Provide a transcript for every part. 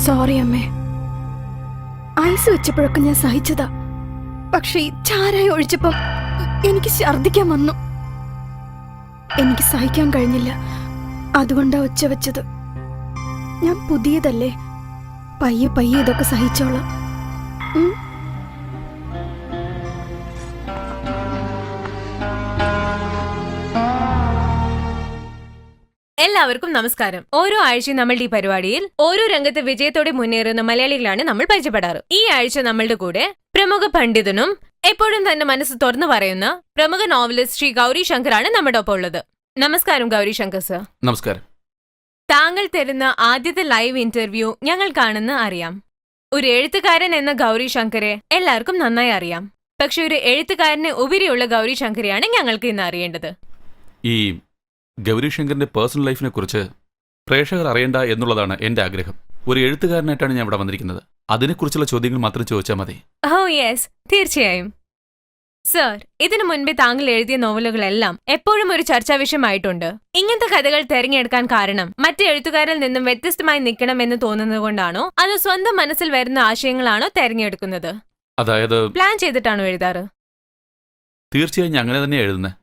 Sorry അമ്മേ. Ice വെച്ചപ്പോഴൊക്കെ ഞാൻ സഹിച്ചതാ. പക്ഷെ ഈ ചാരായ ഒഴിച്ചപ്പം എനിക്ക് ഛർദിക്കാൻ വന്നു. എനിക്ക് സഹിക്കാൻ കഴിഞ്ഞില്ല. അതുകൊണ്ടാ ഒച്ച വെച്ചത്. ഞാൻ പുതിയതല്ലേ, പയ്യെ പയ്യെ ഇതൊക്കെ സഹിച്ചോളാം. എല്ലാവർക്കും നമസ്കാരം. ഓരോ ആഴ്ചയും നമ്മളുടെ ഈ പരിപാടിയിൽ ഓരോ രംഗത്ത് വിജയത്തോടെ മുന്നേറുന്ന മലയാളികളാണ് നമ്മൾ പരിചയപ്പെടാറ്. ഈ ആഴ്ച നമ്മളുടെ കൂടെ പ്രമുഖ പണ്ഡിതനും എപ്പോഴും തന്നെ മനസ്സ് തുറന്നു പറയുന്ന പ്രമുഖ നോവലിസ്റ്റ് ശ്രീ ഗൗരി ശങ്കറാണ് നമ്മുടെ ഒപ്പം ഉള്ളത്. നമസ്കാരം ഗൗരി ശങ്കർ സർ. നമസ്കാരം. താങ്കൾ തരുന്ന ആദ്യത്തെ ലൈവ് ഇന്റർവ്യൂ ഞങ്ങൾ കാണുന്ന അറിയാം. ഒരു എഴുത്തുകാരൻ എന്ന ഗൗരി ശങ്കരെ എല്ലാവർക്കും നന്നായി അറിയാം. പക്ഷെ ഒരു എഴുത്തുകാരന് ഉപരിയുള്ള ഗൗരി ശങ്കരെയാണ് ഞങ്ങൾക്ക് ഇന്ന് അറിയേണ്ടത്. ഈ ഗൗരി ശങ്കറിന്റെ പേഴ്സണൽ ലൈഫിനെ കുറിച്ച് പ്രേക്ഷകർ അറിയണ്ട എന്നുള്ളതാണ് എന്റെ ആഗ്രഹം. ഒരു എഴുത്തുകാരനായിട്ടാണ് ഞാൻ ഇവിടെ വന്നിരിക്കുന്നത്. അതിനെക്കുറിച്ചുള്ള ചോദ്യങ്ങൾ മാത്രം ചോദിച്ചാൽ മതി. ഓ യെസ്, തീർച്ചയായും. സർ, ഇതിനു മുൻപേ താങ്കൾ എഴുതിയ നോവലുകളെല്ലാം എപ്പോഴും ഒരു ചർച്ചാ വിഷയമായിട്ടുണ്ട്. ഇങ്ങനത്തെ കഥകൾ തെരഞ്ഞെടുക്കാൻ കാരണം മറ്റ് എഴുത്തുകാരിൽ നിന്നും വ്യത്യസ്തമായി നിൽക്കണം എന്ന് തോന്നുന്നത് കൊണ്ടാണോ, അതോ സ്വന്തം മനസ്സിൽ വരുന്ന ആശയങ്ങളാണോ തെരഞ്ഞെടുക്കുന്നത്? അതായത് പ്ലാൻ ചെയ്തിട്ടാണോ എഴുതാറ്? തീർച്ചയായും ഞാൻ അങ്ങനെ തന്നെ എഴുതുന്നത്.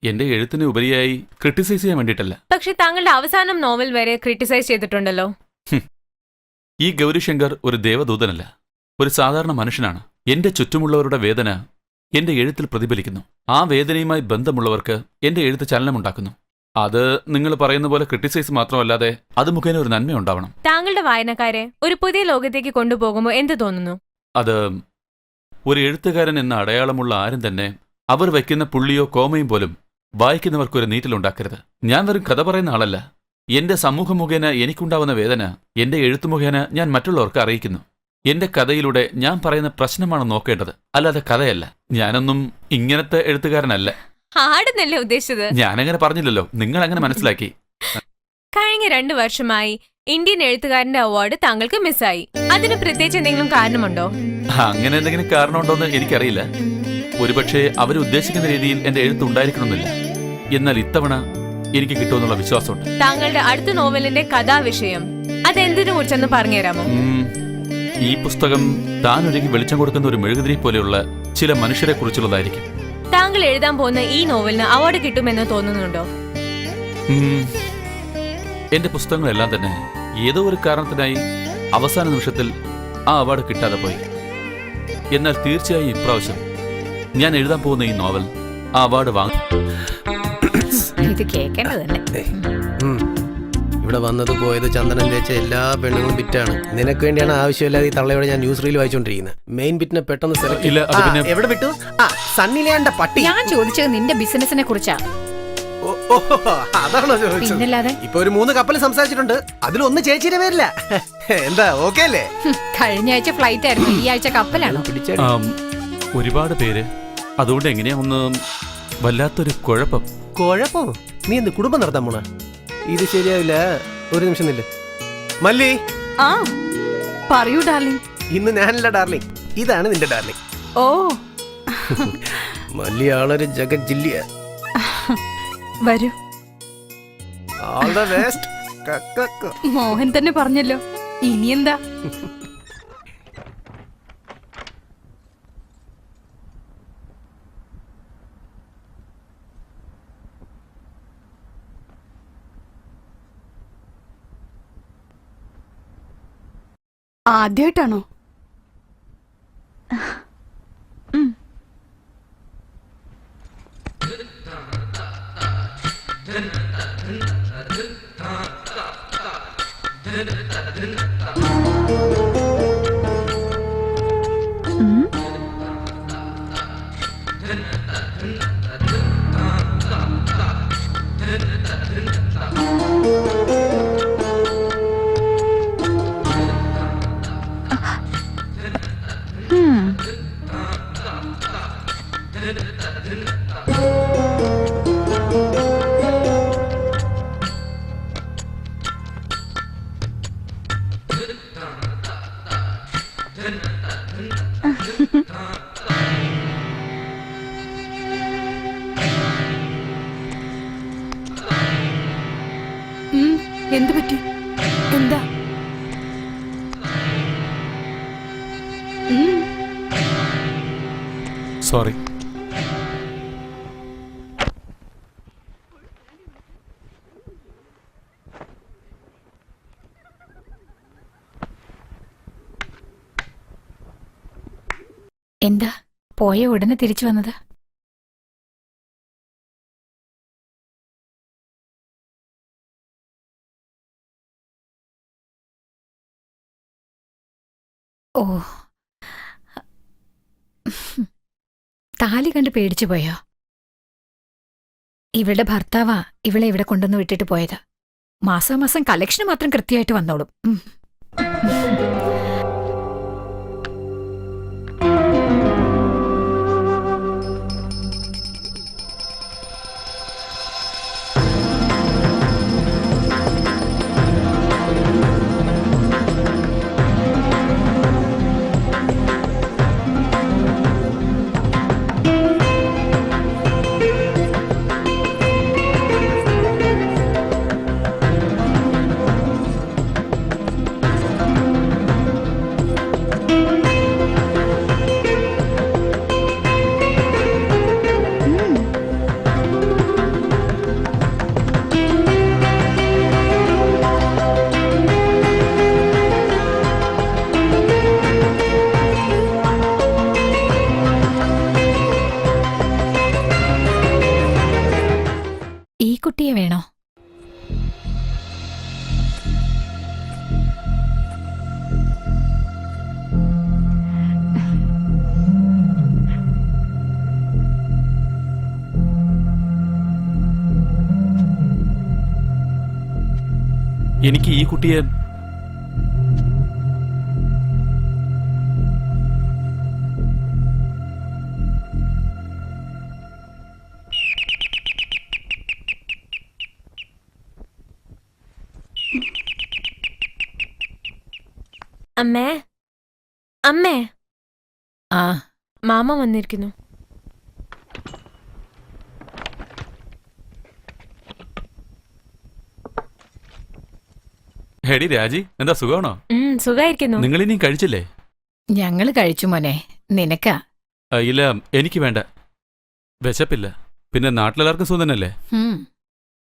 എന്റെ എഴുത്തിന് ഉപരിയായി ക്രിട്ടിസൈസ് ചെയ്യാൻ വേണ്ടിയിട്ടല്ല. പക്ഷെ താങ്കളുടെ അവസാനം നോവൽ വരെ ക്രിട്ടിസൈസ് ചെയ്തിട്ടുണ്ടല്ലോ. ഈ ഗൗരി ശങ്കർ ഒരു ദേവദൂതനല്ല, ഒരു സാധാരണ മനുഷ്യനാണ്. എന്റെ ചുറ്റുമുള്ളവരുടെ വേദന എന്റെ എഴുത്തിൽ പ്രതിഫലിക്കുന്നു. ആ വേദനയുമായി ബന്ധമുള്ളവർക്ക് എന്റെ എഴുത്ത് ചലനമുണ്ടാക്കുന്നു. അത് നിങ്ങൾ പറയുന്ന പോലെ ക്രിട്ടിസൈസ് മാത്രമല്ലാതെ അത് മുഖേന ഒരു നന്മ ഉണ്ടാവണം. താങ്കളുടെ വായനക്കാരെ ഒരു പുതിയ ലോകത്തേക്ക് കൊണ്ടുപോകുമ്പോൾ എന്ത് തോന്നുന്നു? അത് ഒരു എഴുത്തുകാരൻ എന്ന അടയാളമുള്ള ആരും തന്നെ അവർ വയ്ക്കുന്ന പുള്ളിയോ കോമയും പോലും വായിക്കുന്നവർക്കൊരു നീറ്റിലുണ്ടാക്കരുത്. ഞാൻ വെറും കഥ പറയുന്ന ആളല്ല. എന്റെ സമൂഹം മുഖേന എനിക്കുണ്ടാവുന്ന വേദന എന്റെ എഴുത്തു മുഖേന ഞാൻ മറ്റുള്ളവർക്ക് അറിയിക്കുന്നു. എന്റെ കഥയിലൂടെ ഞാൻ പറയുന്ന പ്രശ്നമാണ് നോക്കേണ്ടത്, അല്ലാതെ കഥയല്ല. ഞാനൊന്നും ഇങ്ങനത്തെ എഴുത്തുകാരനല്ല. ആടുന്നല്ലേ ഉദ്ദേശിച്ചത്? ഞാനങ്ങനെ പറഞ്ഞില്ലല്ലോ, നിങ്ങൾ അങ്ങനെ മനസ്സിലാക്കി. കഴിഞ്ഞ 2 വർഷമായി ഇന്ത്യൻ എഴുത്തുകാരന്റെ അവാർഡ് താങ്കൾക്ക് മിസ്സായി. അതിന് പ്രത്യേകിച്ച് എന്തെങ്കിലും കാരണമുണ്ടോ? അങ്ങനെ എന്തെങ്കിലും കാരണമുണ്ടോന്ന് എനിക്കറിയില്ല. ഒരുപക്ഷെ അവരുദ്ദേശിക്കുന്ന രീതിയിൽ എന്റെ എഴുത്തുണ്ടായിരിക്കണമെന്നില്ല. എന്നാൽ ഇത്തവണ എനിക്ക് കിട്ടുമെന്നുള്ള വിശ്വാസമുണ്ട്. താങ്കളുടെ അടുത്ത നോവലിന്റെ കഥാവിഷയം അതെന്തിനു കുറിച്ചെന്ന് പറഞ്ഞുതരാമോ? ഈ പുസ്തകം താൻ ഒരുങ്ങി വെളിച്ചം കൊടുക്കുന്ന ഒരു മെഴുകുതിരി പോലെയുള്ള ചില മനുഷ്യരെ കുറിച്ചുള്ളതായിരിക്കും. താങ്കൾ എഴുതാൻ പോകുന്ന ഈ നോവലിന് അവാർഡ് കിട്ടുമെന്ന് തോന്നുന്നുണ്ടോ? എന്റെ പുസ്തകങ്ങളെല്ലാം തന്നെ ഏതോ ഒരു കാരണത്തിനായി അവസാന നിമിഷത്തിൽ ആ അവാർഡ് കിട്ടാതെ പോയി. എന്നാൽ തീർച്ചയായും ഇപ്രാവശ്യം ഞാൻ എഴുതാൻ പോകുന്ന ഈ നോവൽ ആ അവാർഡ് വാങ്ങും. ഇത് കേൾക്കേണ്ടത് തന്നെ. ഇവിടെ വന്നത് പോയത് ചന്ദനം തേച്ച എല്ലാ പെണ്ണുങ്ങളും ബിറ്റാണ്. നിനക്ക് വേണ്ടിയാണ് ആവശ്യമില്ലാതെ ഈ തള്ളയോടെ ഞാൻ ന്യൂസ് റീൽ വായിച്ചോണ്ടിരിക്കുന്നത്. മെയിൻ ബിറ്റിനെ പെട്ടെന്ന് സെലക്ട് ഇല്ല. എവിടെ വിട്ടു? സണ്ണിലേണ്ട പട്ടി. ഞാൻ ചോദിച്ചത് നിന്റെ ബിസിനസിനെ കുറിച്ചാ. അതാണോ ചോദിച്ചത്? ഇപ്പൊ ഒരു 3 കപ്പൽ സംസാരിച്ചിട്ടുണ്ട്. അതിലൊന്ന് ചേച്ചിയുടെ പേരില്ല. എന്താ ഓക്കെ അല്ലേ? കഴിഞ്ഞ ആഴ്ച ഫ്ലൈറ്റ് ആയിരുന്നു, ഈ ആഴ്ച കപ്പലാണ്. ഒരുപാട് പേര്. അതുകൊണ്ട് എങ്ങനെയാ ഒന്ന് വല്ലാത്തൊരു കുഴപ്പം. കുഴപ്പം? നീ എന്ത് കുടുംബം നടത്താൻ പോണ? ഇത് ശരിയാവില്ല. ഒരു നിമിഷം നില്ല. മല്ലി. ആ പറയൂ ഡാർലിംഗ്. ഇന്ന് ഞാനല്ല ഡാർലിംഗ്, ഇതാണ് നിന്റെ ഡാർലിംഗ്. ഓ മല്ലി ആളൊരു ജഗത് ജില്ലിയ. വരൂ. All the best. മോഹൻ തന്നെ പറഞ്ഞല്ലോ, ഇനി എന്താ? ആദ്യമായിട്ടാണോ? എന്തു പറ്റി? എന്താ? സോറി. എന്താ പോയ ഉടനെ തിരിച്ചു വന്നത്? ഓ, താലി കണ്ട് പേടിച്ചു പോയോ? ഇവളുടെ ഭർത്താവാ ഇവളെ ഇവിടെ കൊണ്ടുവന്ന് വിട്ടിട്ട് പോയത്. മാസാമാസം കളക്ഷന് മാത്രം കൃത്യമായിട്ട് വന്നോളും. ഈ കുട്ടിയെ വേണോ? എനിക്ക് ഈ കുട്ടിയെ അമ്മേ, അമ്മേ, ആ, മാമ വന്നിരിക്കുന്നു. ഹെടി രാജി, എന്താ സുഖമാണോ? സുഖായിരിക്കുന്നു. നിങ്ങൾ ഇനിയും കഴിച്ചില്ലേ? ഞങ്ങള് കഴിച്ചു മോനെ. നിനക്കാ? ഇല്ല, എനിക്ക് വേണ്ട, വിശപ്പില്ല. പിന്നെ നാട്ടിലെല്ലാവർക്കും സുഖം തന്നെയല്ലേ?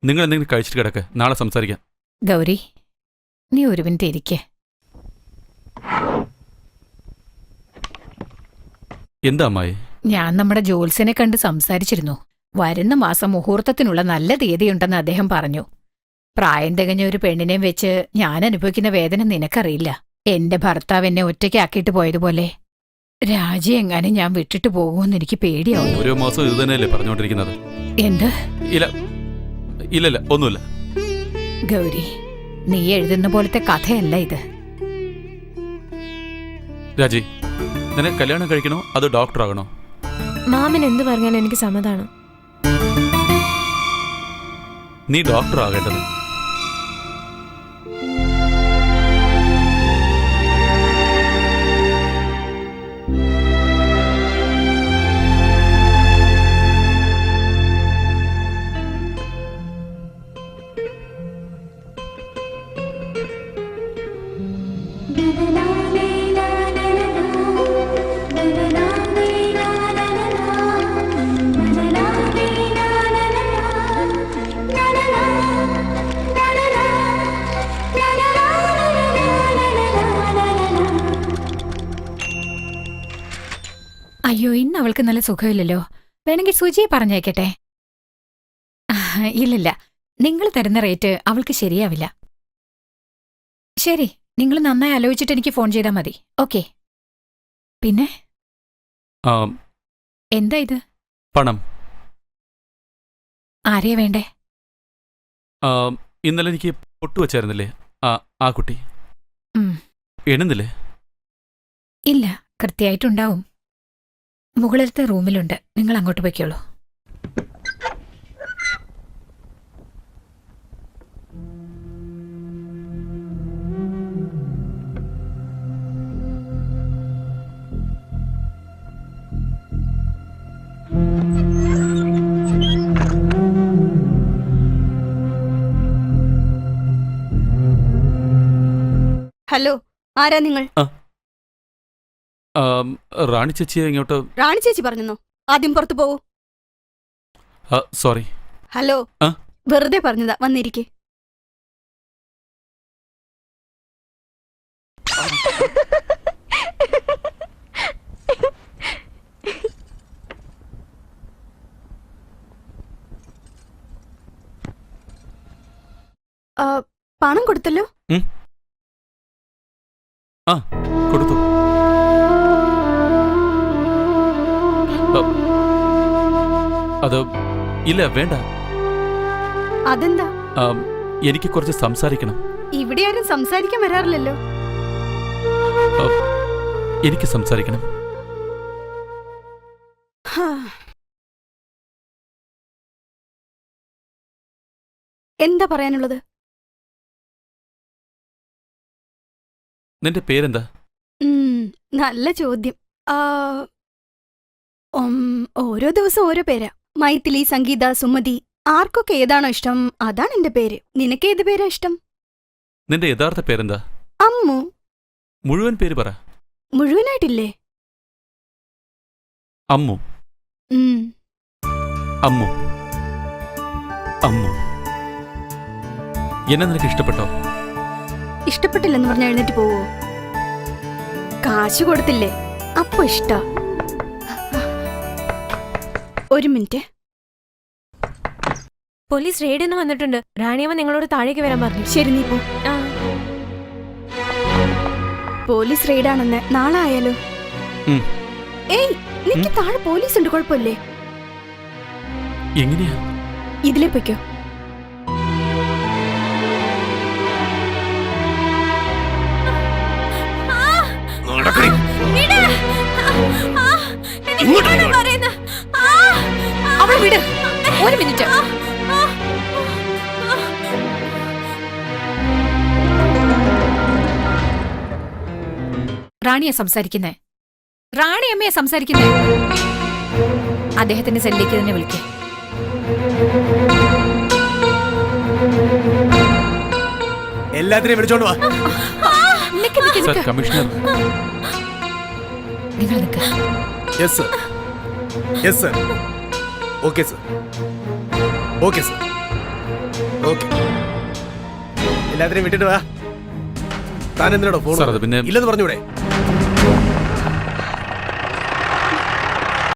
നിങ്ങൾ എന്തെങ്കിലും കഴിച്ചിട്ട് കിടക്ക്, നാളെ സംസാരിക്കാം. ഗൗരി, നീ ഒരു മിനിറ്റ് ഇരിക്കേ. എന്താ അമ്മായി? ഞാൻ നമ്മുടെ ജോത്സ്യനെ കണ്ട് സംസാരിച്ചിരുന്നു. വരുന്ന മാസം മുഹൂർത്തത്തിനുള്ള നല്ല തീയതിയുണ്ടെന്ന് അദ്ദേഹം പറഞ്ഞു. പ്രായം തികഞ്ഞ ഒരു പെണ്ണിനെ വെച്ച് ഞാൻ അനുഭവിക്കുന്ന വേദന നിനക്കറിയില്ല. എന്റെ ഭർത്താവ് എന്നെ ഒറ്റയ്ക്കാക്കിയിട്ട് പോയതുപോലെ രാജി എങ്ങാനും ഞാൻ വിട്ടിട്ട് പോകുമെന്ന് എനിക്ക് പേടിയാവുന്നു. ഓരോ മാസം ഇത് തന്നെയല്ലേ പറഞ്ഞോണ്ടിരിക്കുന്നത്? എന്ത്? ഇല്ല ഇല്ലല്ല, ഒന്നുമില്ല. ഗൗരി, നീ എഴുതുന്ന പോലത്തെ കഥയല്ല ഇത്. രാജി, നിനക്ക് കല്യാണം കഴിക്കണോ അതോ ഡോക്ടർ ആകണോ? മാമൻ എന്ത് പറഞ്ഞാലും എനിക്ക് സമ്മതമാണ്. നീ ഡോക്ടർ ആകേണ്ടത്. അയ്യോ, ഇന്ന് അവൾക്ക് നല്ല സുഖമില്ലല്ലോ. വേണമെങ്കിൽ സുജിയെ പറഞ്ഞേക്കട്ടെ. ഇല്ലില്ല, നിങ്ങൾ തരുന്ന റേറ്റ് അവൾക്ക് ശരിയാവില്ല. ശരി, നിങ്ങൾ നന്നായി ആലോചിച്ചിട്ട് എനിക്ക് ഫോൺ ചെയ്താൽ മതി. ഓക്കെ. പിന്നെ എന്താ ഇത്? പണം. ആരെയാ വേണ്ടേ? ഇന്നലെ എനിക്ക് പൊട്ടു വച്ചായിരുന്നില്ലേ ആ കുട്ടി? എണ്ണുന്നില്ലേ? ഇല്ല, കൃത്യമായിട്ടുണ്ടാവും. മുകളിലത്തെ റൂമിലുണ്ട്, നിങ്ങൾ അങ്ങോട്ട് പൊയ്ക്കോളൂ. ഹലോ, ആരാ നിങ്ങൾ? റാണി ചേച്ചിയെ ഇങ്ങോട്ട്. റാണി ചേച്ചി പറഞ്ഞോ? ആദ്യം പുറത്തു പോവൂ. സോറി. ഹലോ, ആ? വെറുതെ പറഞ്ഞതാ, വന്നിരിക്കെ. പണം കൊടുത്തല്ലോ? ആ, കൊടുത്തു. അത് ഇല്ല, വേണ്ട. അതെന്താ? എനിക്ക് കുറച്ച് സംസാരിക്കണം. ഇവിടെ ആരും സംസാരിക്കാൻ വരാറില്ലല്ലോ. എനിക്ക് സംസാരിക്കണം. ഹാ. എന്താ പറയാനുള്ളത്? നിന്റെ പേരെന്താ? നല്ല ചോദ്യം. ഓരോ ദിവസം ഓരോ പേരാ. മൈഥിലി, സംഗീത, സുമതി. ആർക്കൊക്കെ ഏതാണോ ഇഷ്ടം അതാണ് എന്റെ പേര്. നിനക്ക് ഏത് പേരാ ഇഷ്ടം? നിന്റെ യഥാർത്ഥ പേരെന്താ? അമ്മു. മുഴുവൻ പേര് പറ. മുഴുവനായിട്ടില്ലേ? അമ്മു. അമ്മു. അമ്മു. എന്നെ നിനക്ക് ഇഷ്ടപ്പെട്ടോ? ഇഷ്ടപ്പെട്ടില്ലെന്ന് പറഞ്ഞ എഴുന്നേറ്റ് പോവോ? കാശ് കൊടുത്തില്ലേ, അപ്പൊ ഇഷ്ട. ഒരു മിനിറ്റ്. പോലീസ് റെയ്ഡിന്ന് വന്നിട്ടുണ്ട്. റാണിയമ്മ നിങ്ങളോട് താഴേക്ക് വരാൻ പറഞ്ഞു. ശരി, നീ പോ. പോലീസ് റെയ്ഡാണെന്ന് നാളെ ആയാലോ? ഏയ്, നിനക്ക് താഴെ പോലീസ് ഉണ്ട്, കുഴപ്പമില്ലേ? എങ്ങനെയാ? ഇതിലേ പൊയ്ക്കോ. അവളെ വിട്. ഒരു മിനിറ്റ്. റാണിയെ സംസാരിക്കുന്നേ. റാണി അമ്മയെ സംസാരിക്കുന്നേ. അദ്ദേഹത്തിന്റെ സെല്ലിലേക്ക് തന്നെ വിളിക്കേ. എല്ലാത്തിനെയും വിളിച്ചോണ്ട് വാ. Sir, commissioner. നിങ്ങൾ നിൽക്ക. Yes sir. Yes sir. Okay sir. Okay sir. Okay. എല്ലാത്തിനെയും വിട്ടിട്ട് വാ. താൻ എന്തിനാടോ ഫോൺ? സർ, അത് പിന്നെ ഇല്ലെന്ന് പറഞ്ഞൂടെ?